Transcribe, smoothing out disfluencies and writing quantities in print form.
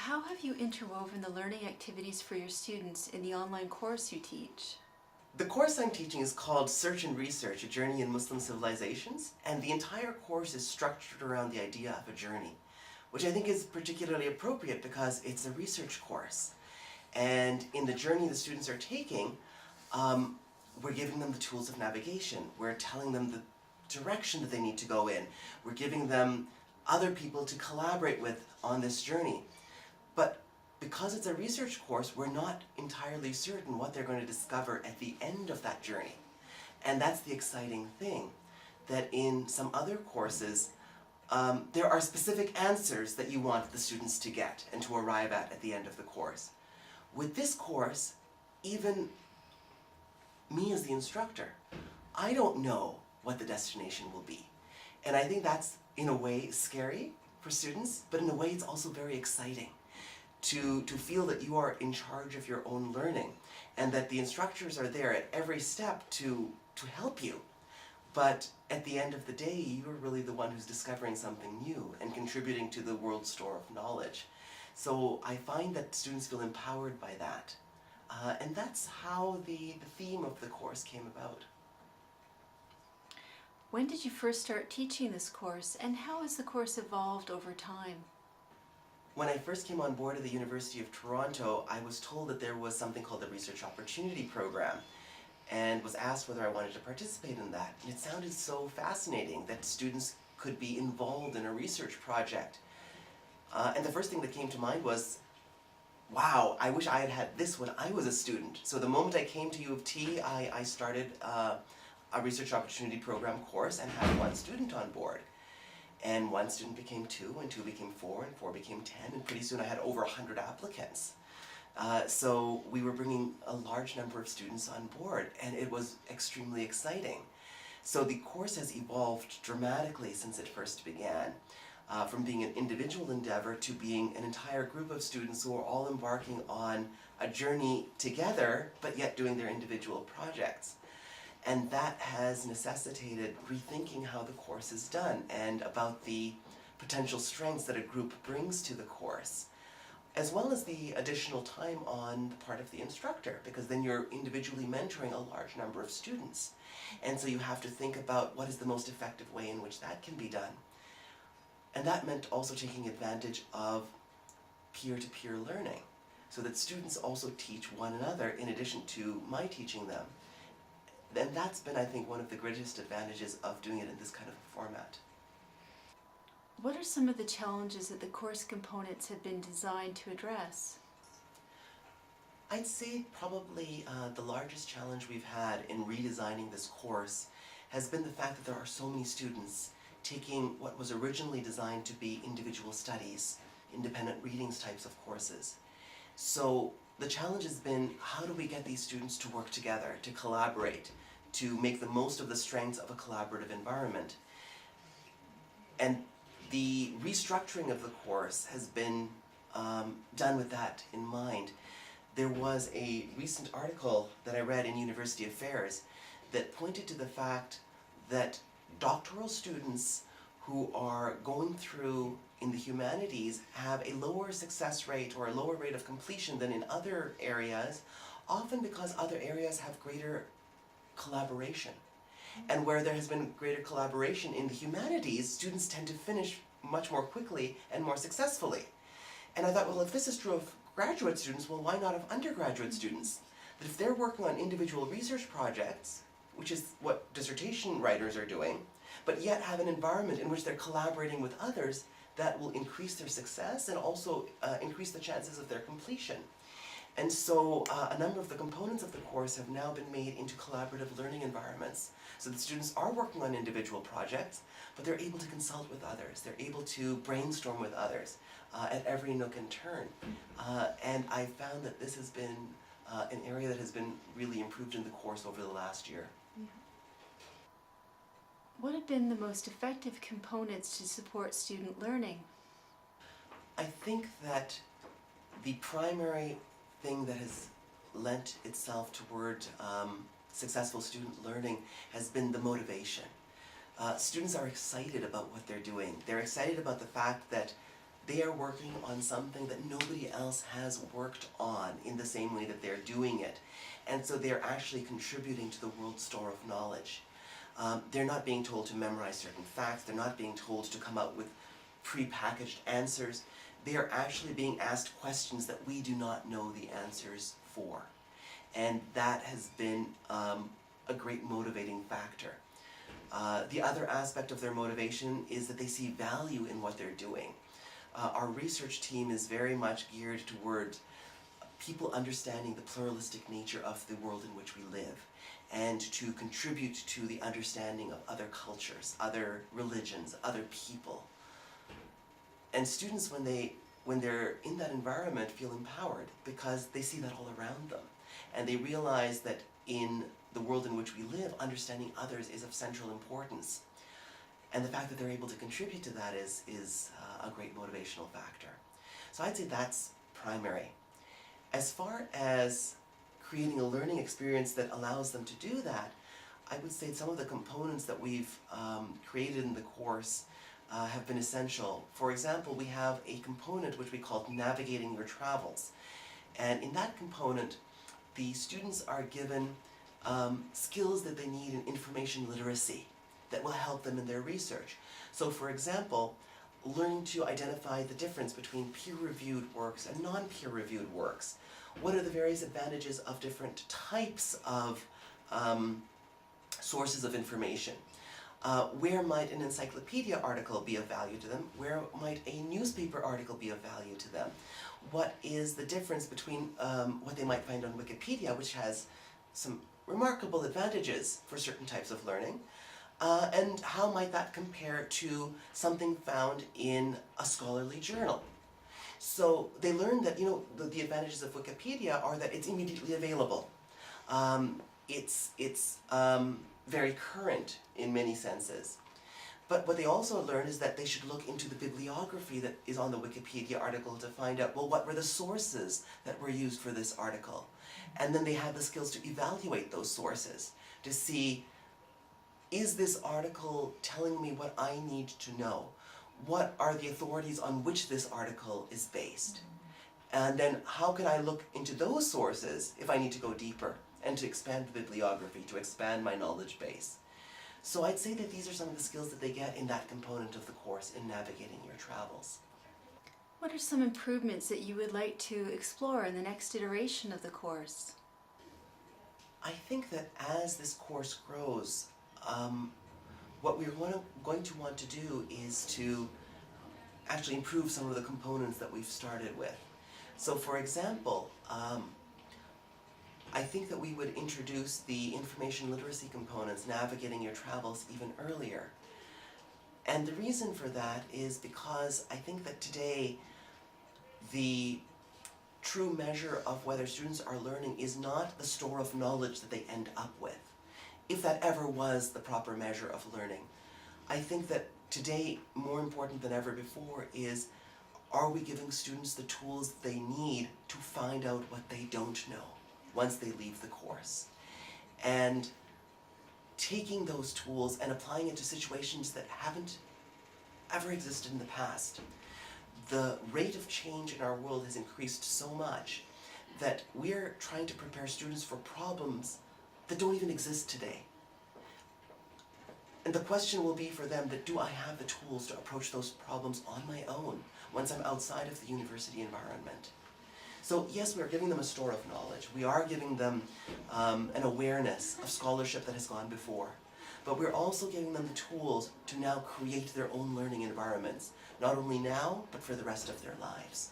How have you interwoven the learning activities for your students in the online course you teach? The course I'm teaching is called Search and Research, A Journey in Muslim Civilizations, and the entire course is structured around the idea of a journey, which I think is particularly appropriate because it's a research course. And in the journey the students are taking, we're giving them the tools of navigation. We're telling them the direction that they need to go in. We're giving them other people to collaborate with on this journey. But because it's a research course, we're not entirely certain what they're going to discover at the end of that journey. And that's the exciting thing, that in some other courses, there are specific answers that you want the students to get and to arrive at the end of the course. With this course, even me as the instructor, I don't know what the destination will be. And I think that's, in a way, scary for students, but in a way it's also very exciting to feel that you are in charge of your own learning and that the instructors are there at every step to help you. But at the end of the day, you're really the one who's discovering something new and contributing to the world's store of knowledge. So I find that students feel empowered by that. And that's how the theme of the course came about. When did you first start teaching this course, and how has the course evolved over time? When I first came on board at the University of Toronto, I was told that there was something called the Research Opportunity Program, and was asked whether I wanted to participate in that. And it sounded so fascinating that students could be involved in a research project. And the first thing that came to mind was, wow, I wish I had had this when I was a student. So the moment I came to U of T, I started a Research Opportunity Program course and had one student on board. And one student became 2, and 2 became 4, and 4 became 10, and pretty soon I had over 100 applicants. So we were bringing a large number of students on board, and it was extremely exciting. So the course has evolved dramatically since it first began, from being an individual endeavor to being an entire group of students who are all embarking on a journey together, but yet doing their individual projects. And that has necessitated rethinking how the course is done and about the potential strengths that a group brings to the course, as well as the additional time on the part of the instructor, because then you're individually mentoring a large number of students. And so you have to think about what is the most effective way in which that can be done. And that meant also taking advantage of peer-to-peer learning, so that students also teach one another in addition to my teaching them. And that's been, I think, one of the greatest advantages of doing it in this kind of a format. What are some of the challenges that the course components have been designed to address? I'd say probably the largest challenge we've had in redesigning this course has been the fact that there are so many students taking what was originally designed to be individual studies, independent readings types of courses. So the challenge has been, how do we get these students to work together, to collaborate, to make the most of the strengths of a collaborative environment? And the restructuring of the course has been done with that in mind. There was a recent article that I read in University Affairs that pointed to the fact that doctoral students who are going through in the humanities have a lower success rate or a lower rate of completion than in other areas, often because other areas have greater collaboration. And where there has been greater collaboration in the humanities, students tend to finish much more quickly and more successfully. And I thought, well, if this is true of graduate students, well, why not of undergraduate students? That if they're working on individual research projects, which is what dissertation writers are doing, but yet have an environment in which they're collaborating with others, that will increase their success and also increase the chances of their completion. And so a number of the components of the course have now been made into collaborative learning environments. So the students are working on individual projects, but they're able to consult with others. They're able to brainstorm with others at every nook and turn. And I found that this has been an area that has been really improved in the course over the last year. Yeah. What have been the most effective components to support student learning? I think that the primary thing that has lent itself toward successful student learning has been the motivation. Students are excited about what they're doing. They're excited about the fact that they are working on something that nobody else has worked on in the same way that they're doing it. And so they're actually contributing to the world's store of knowledge. They're not being told to memorize certain facts, they're not being told to come out with pre-packaged answers. They are actually being asked questions that we do not know the answers for. And that has been a great motivating factor. The other aspect of their motivation is that they see value in what they're doing. Our research team is very much geared toward people understanding the pluralistic nature of the world in which we live, and to contribute to the understanding of other cultures, other religions, other people. And students, when they're in that environment, feel empowered because they see that all around them. And they realize that in the world in which we live, understanding others is of central importance. And the fact that they're able to contribute to that is a great motivational factor. So I'd say that's primary. As far as creating a learning experience that allows them to do that, I would say some of the components that we've created in the course have been essential. For example, we have a component which we call Navigating Your Travels. And in that component, the students are given skills that they need in information literacy that will help them in their research. So for example, learning to identify the difference between peer-reviewed works and non-peer-reviewed works. What are the various advantages of different types of sources of information? Where might an encyclopedia article be of value to them? Where might a newspaper article be of value to them? What is the difference between what they might find on Wikipedia, which has some remarkable advantages for certain types of learning, and how might that compare to something found in a scholarly journal? So they learn that, the advantages of Wikipedia are that it's immediately available. It's very current in many senses. But what they also learn is that they should look into the bibliography that is on the Wikipedia article to find out, well, what were the sources that were used for this article? And then they have the skills to evaluate those sources, to see, is this article telling me what I need to know? What are the authorities on which this article is based? And then how can I look into those sources if I need to go deeper and to expand the bibliography, to expand my knowledge base? So I'd say that these are some of the skills that they get in that component of the course in Navigating Your Travels. What are some improvements that you would like to explore in the next iteration of the course? I think that as this course grows, what we're going to want to do is to actually improve some of the components that we've started with. So for example, I think that we would introduce the information literacy components, Navigating Your Travels, even earlier. And the reason for that is because I think that today the true measure of whether students are learning is not the store of knowledge that they end up with, if that ever was the proper measure of learning. I think that today, more important than ever before, is, are we giving students the tools they need to find out what they don't know once they leave the course? And taking those tools and applying it to situations that haven't ever existed in the past. The rate of change in our world has increased so much that we're trying to prepare students for problems that don't even exist today. And the question will be for them that, do I have the tools to approach those problems on my own once I'm outside of the university environment? So yes, we are giving them a store of knowledge. We are giving them an awareness of scholarship that has gone before. But we're also giving them the tools to now create their own learning environments, not only now, but for the rest of their lives.